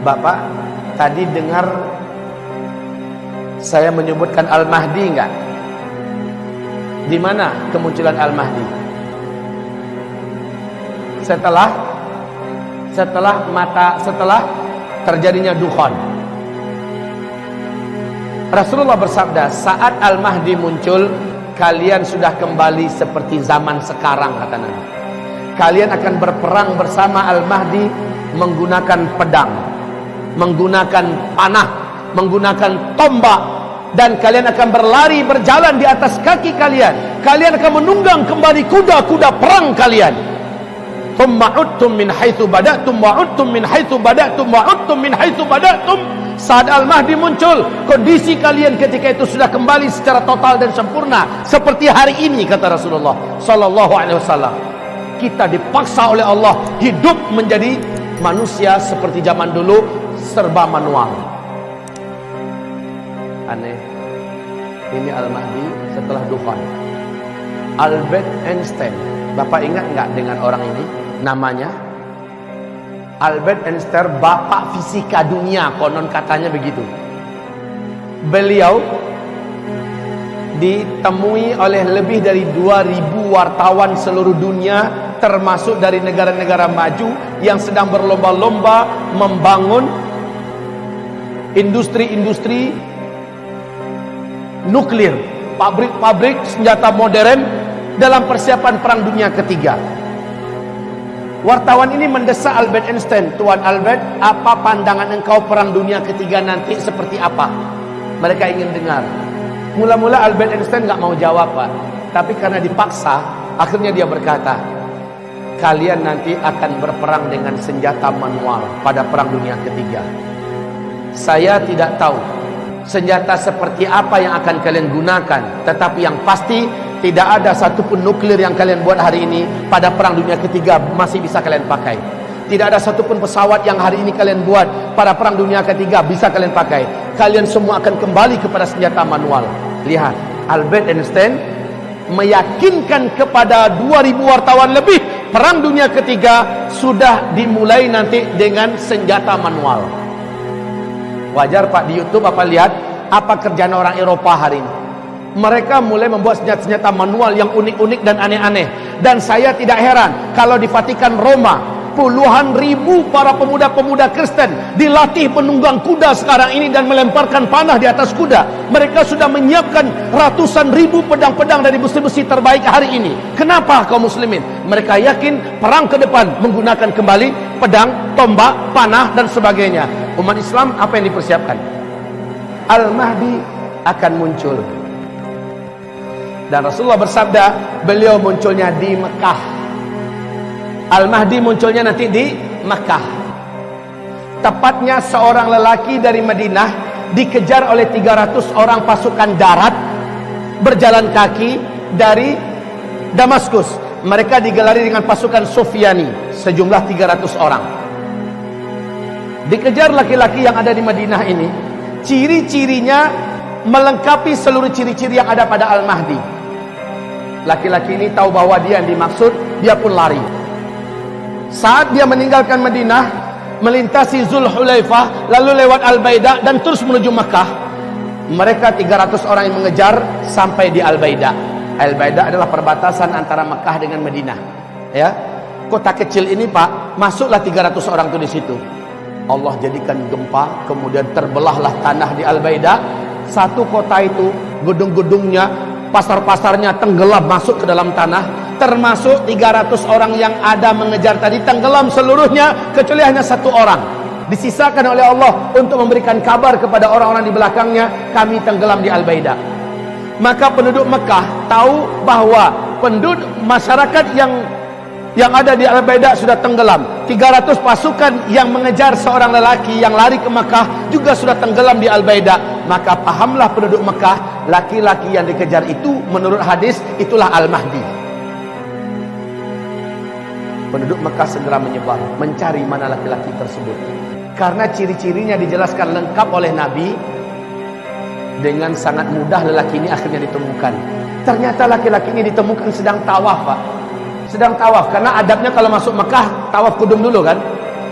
Bapak tadi dengar saya menyebutkan Al-Mahdi enggak? Di mana kemunculan Al-Mahdi? Setelah terjadinya dukhan. Rasulullah bersabda, saat Al-Mahdi muncul, kalian sudah kembali seperti zaman sekarang, kata Nabi. Kalian akan berperang bersama Al-Mahdi menggunakan pedang, menggunakan panah, menggunakan tombak, dan kalian akan berlari berjalan di atas kaki kalian. Kalian akan menunggang kembali kuda-kuda perang kalian. Thumma udtum min haitsu bada'tum wa udtum min haitsu bada'tum wa udtum min haitsu bada'tum. Saat Al-Mahdi muncul, kondisi kalian ketika itu sudah kembali secara total dan sempurna seperti hari ini, kata Rasulullah sallallahu alaihi wasallam. Kita dipaksa oleh Allah hidup menjadi manusia seperti zaman dulu, serba manual. Aneh. Ini Al-Mahdi setelah dukhan. Albert Einstein, Bapak ingat enggak dengan orang ini? Namanya Albert Einstein, bapak fisika dunia, konon katanya begitu. Beliau ditemui oleh lebih dari 2000 wartawan seluruh dunia, termasuk dari negara-negara maju yang sedang berlomba-lomba membangun industri-industri nuklir, pabrik-pabrik senjata modern dalam persiapan perang dunia ketiga. Wartawan ini mendesak Albert Einstein, Tuan Albert, apa pandangan engkau perang dunia ketiga nanti seperti apa? Mereka ingin dengar. Mula-mula Albert Einstein nggak mau jawab, Pak. Tapi karena dipaksa, akhirnya dia berkata, kalian nanti akan berperang dengan senjata manual pada perang dunia ketiga. Saya tidak tahu senjata seperti apa yang akan kalian gunakan, tetapi yang pasti tidak ada satupun nuklir yang kalian buat hari ini pada perang dunia ketiga masih bisa kalian pakai. Tidak ada satupun pesawat yang hari ini kalian buat pada perang dunia ketiga bisa kalian pakai. Kalian semua akan kembali kepada senjata manual. Lihat, Albert Einstein meyakinkan kepada 2000 wartawan lebih, perang dunia ketiga sudah dimulai nanti dengan senjata manual. Wajar Pak, di YouTube apa lihat apa kerjaan orang Eropa hari ini. Mereka mulai membuat senjata-senjata manual yang unik-unik dan aneh-aneh. Dan saya tidak heran kalau di Vatikan Roma, puluhan ribu para pemuda-pemuda Kristen dilatih penunggang kuda sekarang ini dan melemparkan panah di atas kuda. Mereka sudah menyiapkan ratusan ribu pedang-pedang dari besi-besi terbaik hari ini. Kenapa kaum muslimin? Mereka yakin perang ke depan menggunakan kembali pedang, tombak, panah dan sebagainya. Umat Islam apa yang dipersiapkan? Al-Mahdi akan muncul. Dan Rasulullah bersabda, beliau munculnya di Mekah. Al-Mahdi munculnya nanti di Mekah. Tepatnya seorang lelaki dari Madinah dikejar oleh 300 orang pasukan darat berjalan kaki dari Damaskus. Mereka digelari dengan pasukan Sufyani, sejumlah 300 orang. Dikejar laki-laki yang ada di Madinah ini. Ciri-cirinya melengkapi seluruh ciri-ciri yang ada pada Al-Mahdi. Laki-laki ini tahu bahwa dia yang dimaksud, dia pun lari. Saat dia meninggalkan Madinah, melintasi Zulhulaifah, lalu lewat Al-Baida dan terus menuju Makkah. Mereka 300 orang yang mengejar sampai di Al-Baida. Al-Baida adalah perbatasan antara Makkah dengan Madinah. Ya, kota kecil ini Pak, masuklah 300 orang itu di situ. Allah jadikan gempa, kemudian terbelahlah tanah di Al-Baida. Satu kota itu, gedung-gedungnya, pasar-pasarnya tenggelam masuk ke dalam tanah, termasuk 300 orang yang ada mengejar tadi tenggelam seluruhnya kecuali hanya satu orang disisakan oleh Allah untuk memberikan kabar kepada orang-orang di belakangnya, kami tenggelam di Al-Baida. Maka penduduk Mekah tahu bahwa penduduk masyarakat yang ada di Al-Baida sudah tenggelam. 300 pasukan yang mengejar seorang lelaki yang lari ke Mekah juga sudah tenggelam di Al-Baida. Maka pahamlah penduduk Mekah, laki-laki yang dikejar itu menurut hadis itulah Al-Mahdi. Penduduk Mekah segera menyebar mencari mana laki-laki tersebut. Karena ciri-cirinya dijelaskan lengkap oleh Nabi, dengan sangat mudah lelaki ini akhirnya ditemukan. Ternyata laki-laki ini ditemukan sedang tawaf, Pak. Sedang tawaf, karena adabnya kalau masuk Mekah tawaf kudum dulu kan.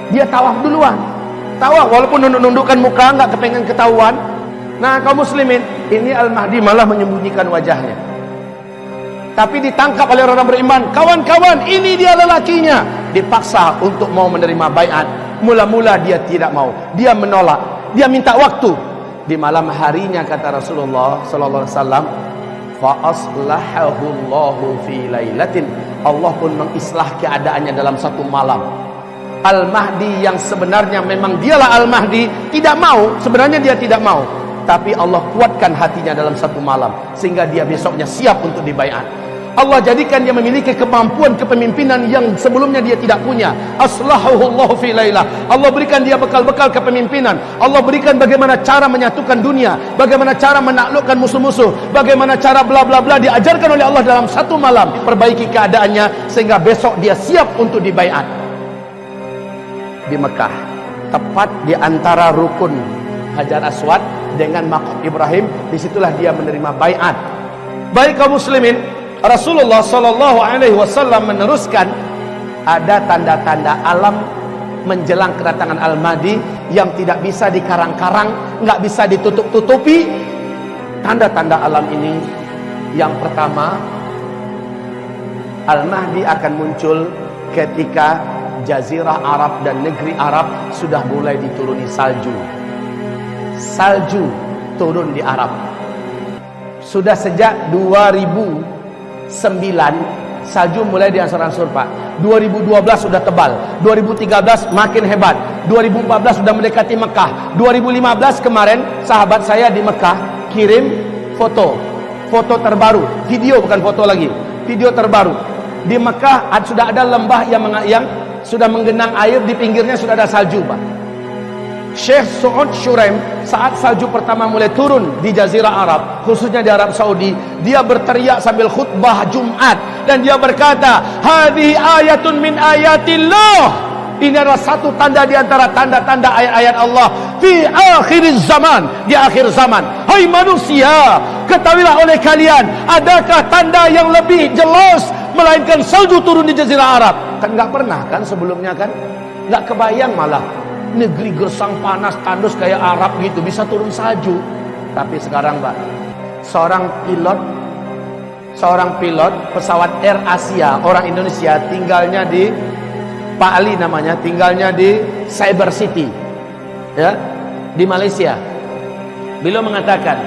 Dia tawaf duluan. ketawa, walaupun nunduk-nundukkan muka, nggak kepengen ketahuan. Nah, kaum muslimin, ini Al-Mahdi malah menyembunyikan wajahnya. Tapi ditangkap oleh orang beriman. Kawan-kawan, ini dia lelakinya. Dipaksa untuk mau menerima baiat. Mula-mula dia tidak mau. Dia menolak. Dia minta waktu. Di malam harinya kata Rasulullah sallallahu alaihi wasallam, fa aslahahu Allahu fi lailatin. Allah pun mengislah keadaannya dalam satu malam. Al-Mahdi yang sebenarnya memang dialah Al-Mahdi tidak mau, sebenarnya dia tidak mau. Tapi Allah kuatkan hatinya dalam satu malam sehingga dia besoknya siap untuk dibaiat. Allah jadikan dia memiliki kemampuan kepemimpinan yang sebelumnya dia tidak punya. Aslahahu Allahu fi lailah. Allah berikan dia bekal-bekal kepemimpinan. Allah berikan bagaimana cara menyatukan dunia, bagaimana cara menaklukkan musuh-musuh, bagaimana cara bla bla bla diajarkan oleh Allah dalam satu malam. Perbaiki keadaannya sehingga besok dia siap untuk dibaiat. Di Mekah, tepat di antara rukun Hajar Aswad dengan Maqam Ibrahim, disitulah dia menerima baiat. Baik kaum muslimin, Rasulullah sallallahu alaihi wasallam meneruskan ada tanda-tanda alam menjelang kedatangan Al-Mahdi yang tidak bisa dikarang-karang, nggak bisa ditutup-tutupi. Tanda-tanda alam ini, yang pertama, Al-Mahdi akan muncul ketika Jazirah Arab dan negeri Arab sudah mulai dituruni salju. Salju turun di Arab. Sudah sejak 2009 salju mulai diansur-ansur Pak. 2012 sudah tebal, 2013 makin hebat, 2014 sudah mendekati Mekah. 2015 kemarin sahabat saya di Mekah kirim foto terbaru, video bukan foto lagi, video terbaru. Di Mekah sudah ada lembah yang sudah menggenang air, di pinggirnya sudah ada salju Pak. Syekh Saud Shuraim saat salju pertama mulai turun di Jazirah Arab, khususnya di Arab Saudi, dia berteriak sambil khutbah Jumat dan dia berkata, "Hadhihi ayatun min ayatillah." Ini adalah satu tanda di antara tanda-tanda ayat-ayat Allah fi akhir zaman, di akhir zaman. Hai manusia, ketahuilah oleh kalian, adakah tanda yang lebih jelas melainkan salju turun di Jazirah Arab? Kan enggak pernah kan sebelumnya kan? Enggak kebayang malah. Negeri gersang panas tandus kayak Arab gitu bisa turun salju. Tapi sekarang Pak, seorang pilot pesawat Air Asia orang Indonesia, tinggalnya di Pak Ali namanya, tinggalnya di Cyber City ya, di Malaysia. Beliau mengatakan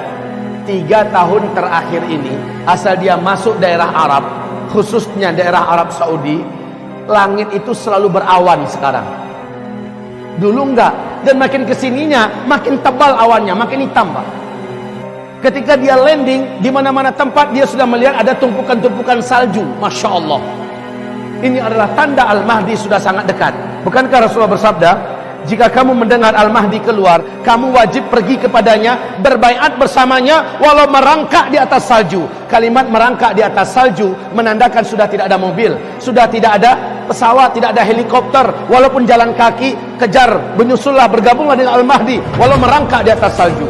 3 tahun terakhir ini asal dia masuk daerah Arab, khususnya daerah Arab Saudi, langit itu selalu berawan sekarang. Dulu enggak, dan makin kesininya makin tebal awannya, makin hitam Pak. Ketika dia landing, di mana-mana tempat dia sudah melihat ada tumpukan-tumpukan salju. Masya Allah. Ini adalah tanda Al-Mahdi sudah sangat dekat. Bukankah Rasulullah bersabda, jika kamu mendengar Al-Mahdi keluar, kamu wajib pergi kepadanya, berbaiat bersamanya walau merangkak di atas salju. Kalimat merangkak di atas salju menandakan sudah tidak ada mobil, sudah tidak ada pesawat, tidak ada helikopter, walaupun jalan kaki, kejar, menyusullah, bergabunglah dengan Al-Mahdi walau merangkak di atas salju.